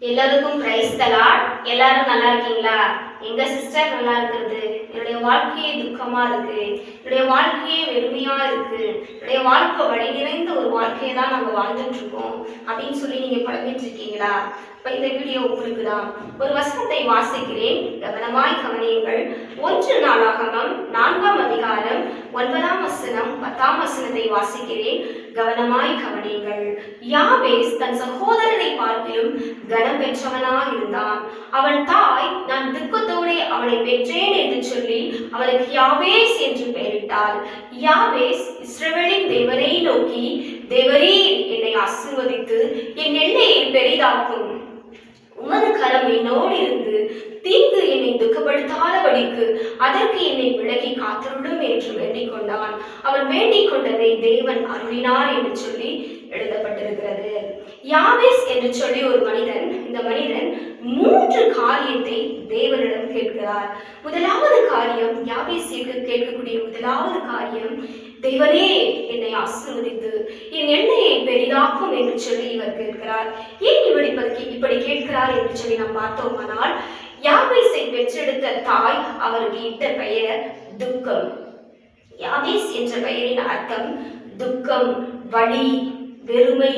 எல்லாருக்கும் praise the Lord. எல்லாரும் நல்லா இருக்கீங்களா? எங்க சிஸ்டர் நல்லா இருக்கிறது. என்னுடைய வாழ்க்கையே துக்கமா இருக்கு, என்னுடைய வாழ்க்கையே வெறுமையா இருக்கு, என்னுடைய வாழ்க்கை வழி நிறைந்த ஒரு வாழ்க்கையை தான் நாங்கள் வாழ்ந்துட்டு இருக்கோம் அப்படின்னு சொல்லி நீங்க புலம்பிட்டு இருக்கீங்களா? இப்ப இந்த வீடியோ உங்களுக்கு தான். ஒரு வசனத்தை வாசிக்கிறேன், கவனமாய் கவனியுங்கள். 1 நாளாகமம் 4ஆம் அதிகாரம் 9ஆம் வசனம் 10ஆம் வசனத்தை வாசிக்கிறேன், கவனமாய் கவனியுங்கள். யாபேஸ் தன் சகோதரரை பார்க்கிலும் கனம் பெற்றவனாக இருந்தான். அவன் தாய், நான் துக்கத்தோடு அவனை பெற்றேன் என்று சொல்லி அவனுக்கு யாபேஸ் என்று பெயரிட்டாள். யாபேஸ் இஸ்ரவேலின் தேவனை நோக்கி, தேவரீர் என்னை ஆசீர்வதித்து என் எல்லையை பெரிதாக்கும், உமது கரம் என்னோடு இருந்து தீங்கு என்னை துக்கப்படுத்தாதபடிக்கு அதற்கு என்னை விலகி காத்தருளும் என்று வேண்டிக் கொண்டான். அவன் வேண்டிக் கொண்டதை தேவன் அருளினார் என்று சொல்லி எழுதப்பட்டிருக்கிறது. யாபேஸ் என்று சொல்லி ஒரு மனிதன், இந்த மனிதன் 3 காரியத்தை தேவனிடம் கேட்கிறார். முதலாவது காரியம், யாபேஸ் கேட்கக்கூடிய முதலாவது காரியம், தேவனே என்னை ஆசீர்வதித்து என் எல்லையை பெரிதாக்கும் என்று சொல்லி இவர் கேட்கிறார். ஏன் இப்படி கேட்கிறார் என்று சொல்லி நாம் பார்த்தோமானால், யாபேஸை பெற்றெடுத்த தாய் அவருக்கு இட்ட பெயர் துக்கம். யாபேஸ் என்ற பெயரின் அர்த்தம் துக்கம், வலி, வெறுமை,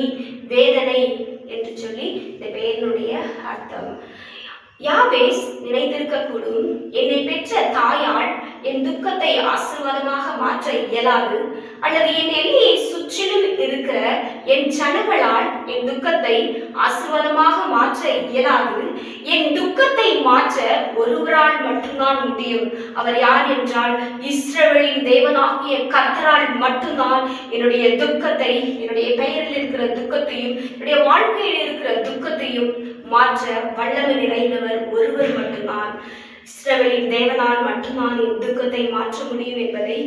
வேதனை என்று சொல்லி இந்த பெயரினுடைய அர்த்தம். யாபேஸ் நினைத்திருக்கக்கூடும், என்னை பெற்ற தாயால் என் துக்கத்தை ஆசீர்வாதமாக மாற்ற இயலாது, அல்லது என் எல்லையை சுற்றிலும் இருக்கிற என் ஜனங்களால் என் துக்கத்தை ஆசீர்வாதமாக மாற்ற இயலாது, என் துக்கத்தை மாற்ற ஒருவரால் மட்டும்தான் முடியும். அவர் யார் என்றால், இஸ்ரவேலின் தேவனாகிய கர்த்தரால் மட்டும்தான் என்னுடைய துக்கத்தை, என்னுடைய பெயரில் இருக்கிற துக்கத்தையும், என்னுடைய வாழ்க்கையில் இருக்கிற துக்கத்தையும் மாற்ற வல்லமை நிறைந்தவர் ஒருவர் மட்டும்தான். இஸ்ரவேலின் தேவனால் மட்டும்தான் என் துக்கத்தை மாற்ற முடியும் என்பதை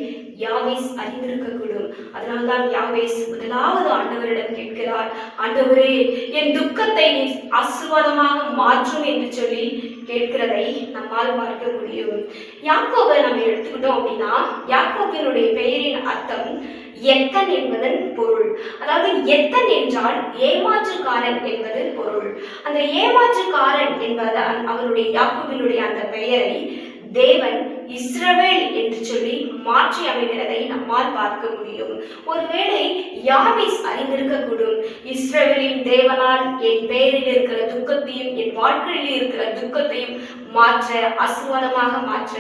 யாபேஸ் அறிந்திருக்கக்கூடும். அதனால்தான் யாபேஸ் முதலாவது ஆண்டவரிடம் கேட்கிறார், ஆண்டவரே என் துக்கத்தை ஆசீர்வாதமாக மாற்றும் என்று சொல்லி கேட்கிறதை நம்மால் பார்க்க முடியும். யாக்கோபை நம்ம எடுத்துக்கிட்டோம் அப்படின்னா, யாக்கோபினுடைய பெயரின் அர்த்தம் எத்தன் என்பதன் பொருள். அதாவது எத்தன் என்றால் ஏமாற்றுக்காரன் என்பது பொருள். அந்த ஏமாற்றுக்காரன் என்பது அவருடைய யாக்கோபினுடைய அந்த பெயரை தேவன் இஸ்ரவேல் என்று சொல்லி மாற்றி அமைக்கிறதை நம்மால் பார்க்க முடியும். ஒருவேளை யாபேஸ் அறிந்திருக்கக்கூடும், இஸ்ரவேலின் தேவனால் என் பெயரில் இருக்கிற துக்கத்தையும், என் வாழ்க்கையில் இருக்கிற துக்கத்தையும் மாற்ற, ஆசீர்வாதமாக மாற்ற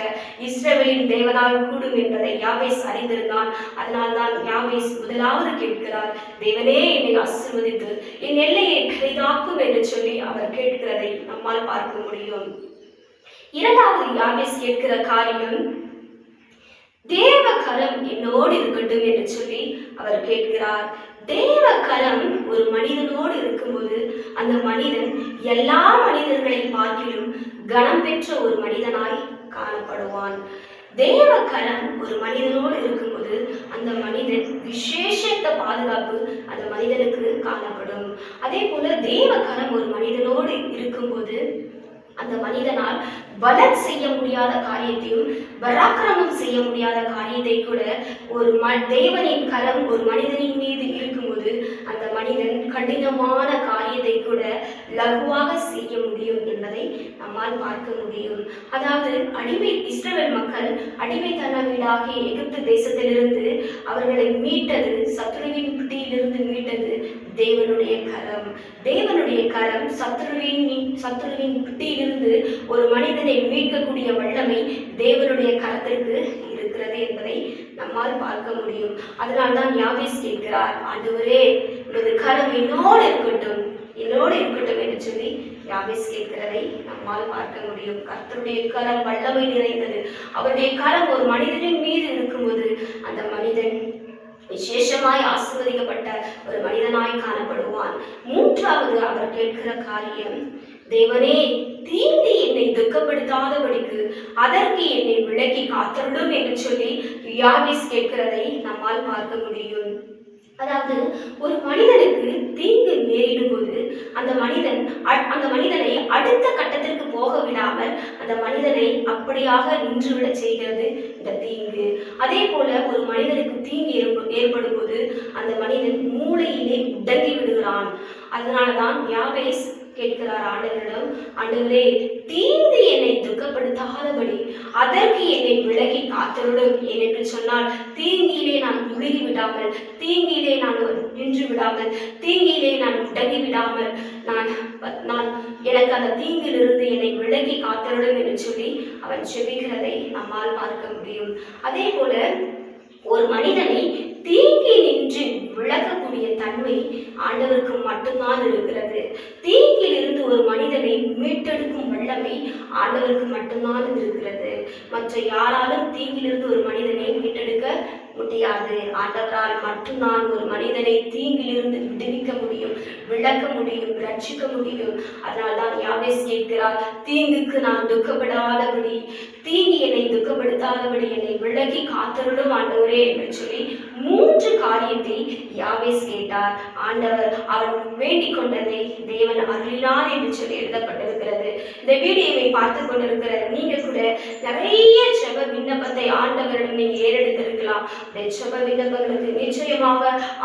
இஸ்ரவேலின் தேவனால் கூடும் என்பதை யாபேஸ் அறிந்திருந்தான். அதனால்தான் யாபேஸ் முதலாவது கேட்கிறார், தேவனே என்னை ஆசீர்வதித்து என் எல்லையை பெரிதாக்கும் என்று சொல்லி அவர் கேட்கிறதை நம்மால் பார்க்க முடியும். இரண்டாவது யாபேஸ் கேட்கிற காரியம், தேவ கரம் என்னோடு இருக்கட்டும் என்று சொல்லி அவர் கேட்கிறார். தேவ கரம் ஒரு மனிதனோடு இருக்கும்போது அந்த மனிதன் எல்லா மனிதர்களை பார்க்கிலும் கனம் பெற்ற ஒரு மனிதனாய் காணப்படுவான். தேவ கரம் ஒரு மனிதனோடு இருக்கும்போது அந்த மனிதன் விசேஷத்த பாதுகாப்பு அந்த மனிதனுக்கு காணப்படும். அதே போல தேவ கரம் ஒரு மனிதனோடு இருக்கும்போது அந்த மனிதனால் பலன் செய்ய முடியாத காரியத்தையும், பராக்கிரமம் செய்ய முடியாத காரியத்தை கூட ஒரு தேவனின் கரம் ஒரு மனிதனின் மீது இருக்கும்போது அந்த மனிதன் கடினமான காரியத்தை கூட லகுவாக செய்ய முடியும் என்பதை நம்மால் பார்க்க முடியும். அதாவது இஸ்ரவேல் மக்கள் அடிமைத்தன வீடாகிய எகிப்து தேசத்திலிருந்து அவர்களை மீட்டது, சத்துருவின் பிடியிலிருந்து மீட்டது தேவனுடைய கரம். தேவனுடைய கரம் சத்துருவின் பிடியிலிருந்து ஒரு மனிதனை மீட்கக்கூடிய வல்லமை தேவனுடைய கரத்திற்கு இருக்கிறது என்பதை நம்மால் பார்க்க முடியும். அதனால்தான் யாபேஸ் கேட்கிறார், ஆண்டவரே உனது கரம் என்னோடு இருக்கட்டும், என்னோடு இருக்கட்டும் என்று சொல்லி யாபேஸ் கேட்கிறதை நம்மால் பார்க்க முடியும். கர்த்தருடைய கரம் வல்லமை நிறைந்தது. அவருடைய கரம் ஒரு மனிதனின் மீது இருக்கும்போது அந்த மனிதன் விசேஷமாய் ஆசீர்வதிக்கப்பட்ட ஒரு மனிதனாய் காணப்படுவான். மூன்றாவது அவர் கேட்கிற காரியம், தேவனே தீங்கு என்னை துக்கப்படுத்தாதபடிக்கு அதற்கு என்னை விலக்கி காத்தருளும் என்று சொல்லி யாபேஸ் கேட்கிறதை நம்மால் பார்க்க முடியும். அதாவது ஒரு மனிதனுக்கு தீங்கு நேரிடும் போது அந்த மனிதனை அடுத்த கட்டத்திற்கு போக விடாமல் அந்த மனிதனை அப்படியாக நின்றுவிட செய்கிறது இந்த தீங்கு. அதே போல ஒரு மனிதனுக்கு தீங்கு ஏற்படும் போது அந்த மனிதன் மூளையிலே உடங்கி விடுகிறான். அதனாலதான் யாபேஸ் கேட்கிறார் ஆண்டவரிடம். ஆண்டவரே, தீங்கு என்னை துக்கப்படுத்தாதபடி அதற்கு என்னை விலகி காத்தருளும் என்று சொன்னால், தீங்கிலே நான் முழுகி விடாமல், தீங்கிலே நான் நின்று விடாமல், தீங்கிலே நான் முடங்கி விடாமல், நான் எனக்கு அந்த தீங்கிலிருந்து என்னை விலகி காத்தருளும் என்று சொல்லி அவன் செபிக்கிறதை நம்மால் பார்க்க முடியும். அதே போல ஒரு மனிதனை தீங்கி நின்று விளக்கக்கூடிய தன்மை ஆண்டவருக்கு மட்டும்தான் இருக்கிறது. தீங்கில் இருந்து ஒரு மனிதனை மீட்டெடுக்கும் வல்லமை ஆண்டவருக்கு மட்டும்தான் இருக்கிறது. மற்ற யாராலும் தீங்கிலிருந்து ஒரு மனிதனை மீட்டெடுக்க முடியாது. ஆண்டவரால் மட்டும்தான் ஒரு மனிதனை தீங்கிலிருந்து விடுவிக்க முடியும், விளக்க முடியும், ரட்சிக்க முடியும். அதனால்தான் யாவேஸ் கேட்கிறார், தீங்குக்கு நான் துக்கப்படாதபடி, தீங்கு என்னை துக்கப்படுத்தாதபடி என்னை விலகி காத்தருளும் ஆண்டவரே என்று சொல்லி 3 காரியத்தை யாவேஸ் கேட்டார். ஆண்டவர் அவர் வேண்டிக் கொண்டதை தேவன் அருளினார் என்று சொல்லி எழுதப்பட்டிருக்கிறது. இந்த வீடியோவை பார்த்து கொண்டிருக்கிற நீங்க கூட நிறைய ஜெப விண்ணப்பத்தை ஆண்டவரிடம் நீங்க ஏறெடுத்திருக்கலாம். ஜெப விண்ணப்பங்களுக்கு நிச்சயமாக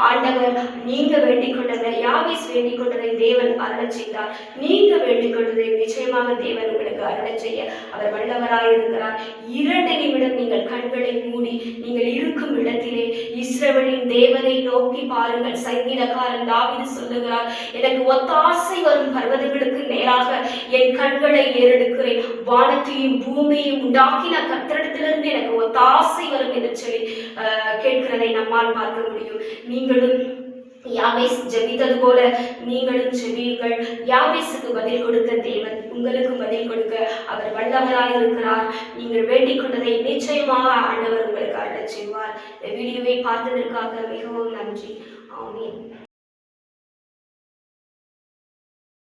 ஆண்டவர் நீங்க வேண்டிக் கொண்டதை, யாவேஸ் வேண்டிக் கொண்டதை தேவன் அருளச் செய்தார். நீங்க வேண்டிக் கொண்டதை நிச்சயமாக தேவன் உங்களுக்கு அருளச் செய்ய அவர் வல்லவராயிருக்கிறார். 2 நிமிடம் நீங்கள் கண்களை மூடி நீங்கள் இருக்கும் இடத்திலே இஸ்ரவேலின் தேவனை நோக்கி பாருங்கள். சங்கீதக்காரன் தாவீது சொல்லுகிறார், எனக்கு ஒத்தாசை வரும் பர்வதங்களுக்கு நேராக என் கண்களை ஏறெடுக்கிறேன், வானத்தையும் பூமியையும் உண்டாக்கின கர்த்தரிடத்திலிருந்து எனக்கு ஒத்தாசை வரும் என்று சொல்லி கேட்கிறதை நம்மால் பார்க்க முடியும். நீங்களும் யாவேஸ் ஜெபித்தது போல நீங்களும் ஜெபியுங்கள். யாவேஸுக்கு பதில் கொடுக்க தேவன் உங்களுக்கு பதில் கொடுக்க அவர் வல்லவராயிருக்கிறார். நீங்கள் வேண்டிக் கொண்டதை நிச்சயமாக ஆண்டவர் உங்களுக்கு அருளச் செய்வார். இந்த வீடியோவை பார்த்ததற்காக மிகவும் நன்றி. ஆமென்.